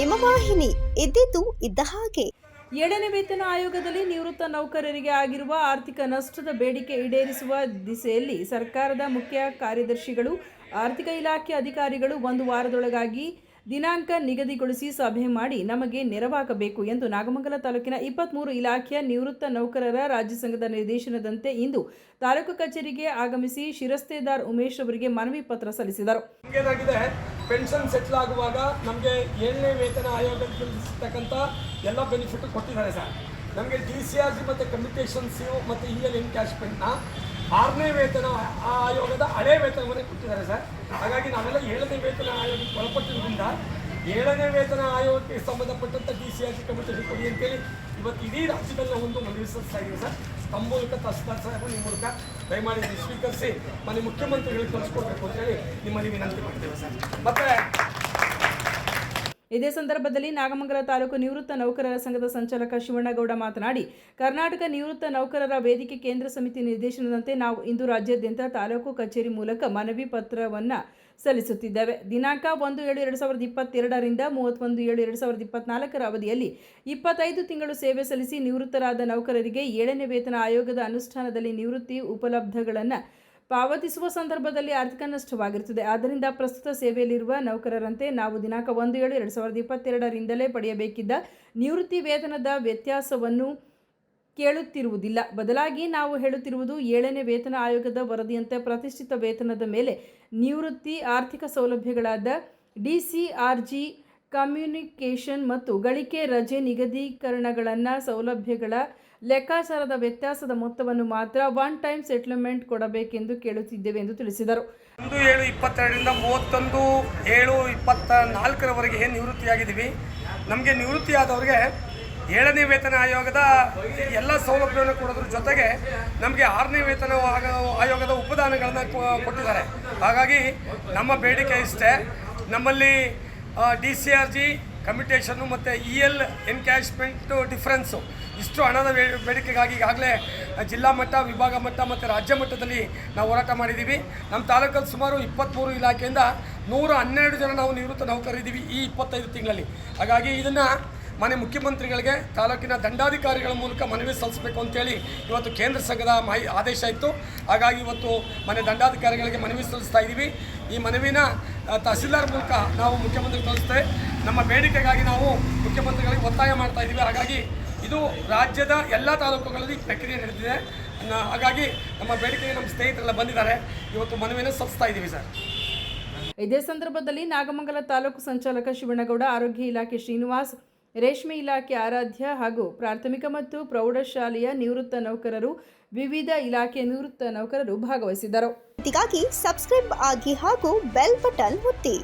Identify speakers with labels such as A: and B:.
A: ಹಿಮವಾಹಿನಿ ಇದ್ದಿದ್ದು ಇದ್ದ ಹಾಗೆ.
B: 7ನೇ ವೇತನ ಆಯೋಗದಲ್ಲಿ ನಿವೃತ್ತ ನೌಕರರಿಗೆ ಆಗಿರುವ ಆರ್ಥಿಕ ನಷ್ಟದ ಬೇಡಿಕೆ ಈಡೇರಿಸುವ ದಿಸೆಯಲ್ಲಿ ಸರ್ಕಾರದ ಮುಖ್ಯ ಕಾರ್ಯದರ್ಶಿಗಳು, ಆರ್ಥಿಕ ಇಲಾಖೆ ಅಧಿಕಾರಿಗಳು 1 ವಾರದೊಳಗಾಗಿ ದಿನಾಂಕ ನಿಗದಿಗೊಳಿಸಿ ಸಭೆ ಮಾಡಿ ನಮಗೆ ನೆರವಾಗಬೇಕು ಎಂದು ನಾಗಮಂಗಲ ತಾಲೂಕಿನ 23 ಇಲಾಖೆಯ ನಿವೃತ್ತ ನೌಕರರ ರಾಜ್ಯ ಸಂಘದ ನಿರ್ದೇಶನದಂತೆ ಇಂದು ತಾಲೂಕು ಕಚೇರಿಗೆ ಆಗಮಿಸಿ ಶಿರಸ್ತೇದಾರ್ ಉಮೇಶ್ ಅವರಿಗೆ ಮನವಿ ಪತ್ರ ಸಲ್ಲಿಸಿದರು.
C: ಪೆನ್ಷನ್ ಸೆಟ್ಲ್ ಆಗುವಾಗ ನಮಗೆ 7ನೇ ವೇತನ ಆಯೋಗದಲ್ಲಿ ಸಿಗ್ತಕ್ಕಂಥ ಎಲ್ಲ ಬೆನಿಫಿಟ್ ಕೊಟ್ಟಿದ್ದಾರೆ ಸರ್. ನಮಗೆ DCRG ಮತ್ತು ಕಮ್ಯುನಿಕೇಷನ್ಸ್ ಮತ್ತು EL ಎನ್ಕ್ಯಾಶ್ಮೆಂಟ್ನ 6ನೇ ವೇತನ ಆಯೋಗದ ಹಳೆ ವೇತನವನ್ನೇ ಕೊಟ್ಟಿದ್ದಾರೆ ಸರ್. ಹಾಗಾಗಿ ನಾವೆಲ್ಲ 7ನೇ ವೇತನ ಆಯೋಗಕ್ಕೆ ಒಳಪಟ್ಟಿರೋದ್ರಿಂದ 7ನೇ ವೇತನ ಆಯೋಗಕ್ಕೆ ಸಂಬಂಧಪಟ್ಟಂಥ DCRG ಕಮ್ಯುನಿಕೇಷನ್ ಕೊಡಿ ಅಂತೇಳಿ ಇವತ್ತು ಇಡೀ ರಾಜ್ಯದಲ್ಲಿ ಒಂದು ಮನವಿ ಸಲ್ಲಿಸ್ತಾ ಇದ್ದೀವಿ ಸರ್. ತಮ್ಮ ಮೂಲಕ ತಹಸೀಲ್ದಾರ್ ಸಾಹೇಬರು ನಿಮ್ಮ ಮೂಲಕ ದಯಮಾಡಿ ಸ್ವೀಕರಿಸಿ ಮನೆ ಮುಖ್ಯಮಂತ್ರಿಗಳಿಗೆ ಕಳಿಸ್ಕೊಡ್ಬೇಕು ಅಂತೇಳಿ ನಿಮ್ಮಲ್ಲಿ ವಿನಂತಿ ಮಾಡ್ತೇವೆ ಸರ್. ಮತ್ತೆ
B: ಇದೇ ಸಂದರ್ಭದಲ್ಲಿ ನಾಗಮಂಗಲ ತಾಲೂಕು ನಿವೃತ್ತ ನೌಕರರ ಸಂಘದ ಸಂಚಾಲಕ ಶಿವಣ್ಣಗೌಡ ಮಾತನಾಡಿ, ಕರ್ನಾಟಕ ನಿವೃತ್ತ ನೌಕರರ ವೇದಿಕೆ ಕೇಂದ್ರ ಸಮಿತಿ ನಿರ್ದೇಶನದಂತೆ ನಾವು ಇಂದು ರಾಜ್ಯಾದ್ಯಂತ ತಾಲೂಕು ಕಚೇರಿ ಮೂಲಕ ಮನವಿ ಪತ್ರವನ್ನು ಸಲ್ಲಿಸುತ್ತಿದ್ದೇವೆ. ದಿನಾಂಕ 1/7/2022 ರಿಂದ 31/7/2024 ಅವಧಿಯಲ್ಲಿ 25 ತಿಂಗಳು ಸೇವೆ ಸಲ್ಲಿಸಿ ನಿವೃತ್ತರಾದ ನೌಕರರಿಗೆ 7ನೇ ವೇತನ ಆಯೋಗದ ಅನುಷ್ಠಾನದಲ್ಲಿ ನಿವೃತ್ತಿ ಉಪಲಬ್ಧಗಳನ್ನು ಪಾವತಿಸುವ ಸಂದರ್ಭದಲ್ಲಿ ಆರ್ಥಿಕ ನಷ್ಟವಾಗಿರುತ್ತದೆ. ಆದ್ದರಿಂದ ಪ್ರಸ್ತುತ ಸೇವೆಯಲ್ಲಿರುವ ನೌಕರರಂತೆ ನಾವು ದಿನಾಂಕ 1/7/2022 ರಿಂದಲೇ ಪಡೆಯಬೇಕಿದ್ದ ನಿವೃತ್ತಿ ವೇತನದ ವ್ಯತ್ಯಾಸವನ್ನು ಕೇಳುತ್ತಿರುವುದಿಲ್ಲ. ಬದಲಾಗಿ ನಾವು ಹೇಳುತ್ತಿರುವುದು 7ನೇ ವೇತನ ಆಯೋಗದ ವರದಿಯಂತೆ ಪ್ರತಿಷ್ಠಿತ ವೇತನದ ಮೇಲೆ ನಿವೃತ್ತಿ ಆರ್ಥಿಕ ಸೌಲಭ್ಯಗಳಾದ DCRG, ಕಮ್ಯುನಿಕೇಷನ್ ಮತ್ತು ಗಳಿಕೆ ರಜೆ ನಿಗದೀಕರಣಗಳನ್ನು ಸೌಲಭ್ಯಗಳ ಲೆಕ್ಕಾಚಾರದ ವ್ಯತ್ಯಾಸದ ಮೊತ್ತವನ್ನು ಮಾತ್ರ ಒನ್ ಟೈಮ್ ಸೆಟ್ಲ್ಮೆಂಟ್ ಕೊಡಬೇಕೆಂದು ಕೇಳುತ್ತಿದ್ದೇವೆ ಎಂದು ತಿಳಿಸಿದರು.
C: 1/7/22 ರಿಂದ 31/7/24 ಏನು ನಿವೃತ್ತಿಯಾಗಿದ್ದೀವಿ. ನಮಗೆ ನಿವೃತ್ತಿಯಾದವರಿಗೆ 7ನೇ ವೇತನ ಆಯೋಗದ ಎಲ್ಲ ಸೌಲಭ್ಯವನ್ನು ಕೊಡೋದ್ರ ಜೊತೆಗೆ ನಮಗೆ 6ನೇ ವೇತನ ಆಯೋಗದ ಉಪದಾನಗಳನ್ನು ಕೊಟ್ಟಿದ್ದಾರೆ. ಹಾಗಾಗಿ ನಮ್ಮ ಬೇಡಿಕೆ ಇಷ್ಟೇ, ನಮ್ಮಲ್ಲಿ DCRG, ಕಮ್ಯುಟೇಷನ್ನು ಮತ್ತು EL ಎನ್ಕ್ಯಾಶ್ಮೆಂಟು ಡಿಫ್ರೆನ್ಸು ಇಷ್ಟು ಹಣದ ಬೇಡಿಕೆಗಾಗಿ ಈಗಾಗಲೇ ಜಿಲ್ಲಾ ಮಟ್ಟ, ವಿಭಾಗ ಮಟ್ಟ ಮತ್ತು ರಾಜ್ಯ ಮಟ್ಟದಲ್ಲಿ ನಾವು ಹೋರಾಟ ಮಾಡಿದ್ದೀವಿ. ನಮ್ಮ ತಾಲೂಕಲ್ಲಿ ಸುಮಾರು 23 ಇಲಾಖೆಯಿಂದ 112 ಜನ ನಾವು ನಿವೃತ್ತ ನೌಕರರಿದ್ದೀವಿ ಈ 25 ತಿಂಗಳಲ್ಲಿ. ಹಾಗಾಗಿ ಇದನ್ನು ಮನೆ ಮುಖ್ಯಮಂತ್ರಿಗಳಿಗೆ ತಾಲೂಕಿನ ದಂಡಾಧಿಕಾರಿಗಳ ಮೂಲಕ ಮನವಿ ಸಲ್ಲಿಸಬೇಕು ಅಂತೇಳಿ ಇವತ್ತು ಕೇಂದ್ರ ಸಂಘದ ಆದೇಶ ಇತ್ತು. ಹಾಗಾಗಿ ಇವತ್ತು ಮನೆ ದಂಡಾಧಿಕಾರಿಗಳಿಗೆ ಮನವಿ ಸಲ್ಲಿಸ್ತಾ ಇದ್ದೀವಿ. ಈ ಮನವಿನ ತಹಸೀಲ್ದಾರ್ ಮೂಲಕ ನಾವು ಮುಖ್ಯಮಂತ್ರಿಗೆ ತೋರಿಸ್ತೇವೆ. ನಮ್ಮ ಬೇಡಿಕೆಗಾಗಿ ನಾವು ಮುಖ್ಯಮಂತ್ರಿಗಳಿಗೆ ಒತ್ತಾಯ ಮಾಡ್ತಾ ಇದ್ದೀವಿ. ಹಾಗಾಗಿ ಇದು ರಾಜ್ಯದ ಎಲ್ಲ ತಾಲೂಕುಗಳಲ್ಲಿ ಪ್ರಕ್ರಿಯೆ ನಡೆದಿದೆ. ಹಾಗಾಗಿ ನಮ್ಮ ಬೇಡಿಕೆಗೆ ನಮ್ಮ ಸ್ನೇಹಿತರೆಲ್ಲ ಬಂದಿದ್ದಾರೆ. ಇವತ್ತು ಮನವಿಯನ್ನು ಸಲ್ಲಿಸ್ತಾ ಇದ್ದೀವಿ ಸರ್.
B: ಇದೇ ಸಂದರ್ಭದಲ್ಲಿ ನಾಗಮಂಗಲ ತಾಲೂಕು ಸಂಚಾಲಕ ಶಿವಣ್ಣಗೌಡ, ಆರೋಗ್ಯ ಇಲಾಖೆ ಶ್ರೀನಿವಾಸ್, ರೇಷ್ಮೆ ಇಲಾಖೆ ಆರಾಧ್ಯ ಹಾಗೂ ಪ್ರಾಥಮಿಕ ಮತ್ತು ಪ್ರೌಢಶಾಲೆಯ ನಿವೃತ್ತ ನೌಕರರು, ವಿವಿಧ ಇಲಾಖೆಯ ನಿವೃತ್ತ ನೌಕರರು ಭಾಗವಹಿಸಿದ್ದರು.
A: ಇದಕ್ಕಾಗಿ ಸಬ್ಸ್ಕ್ರೈಬ್ ಆಗಿ ಹಾಗೂ ಬೆಲ್ ಬಟನ್ ಒತ್ತಿ.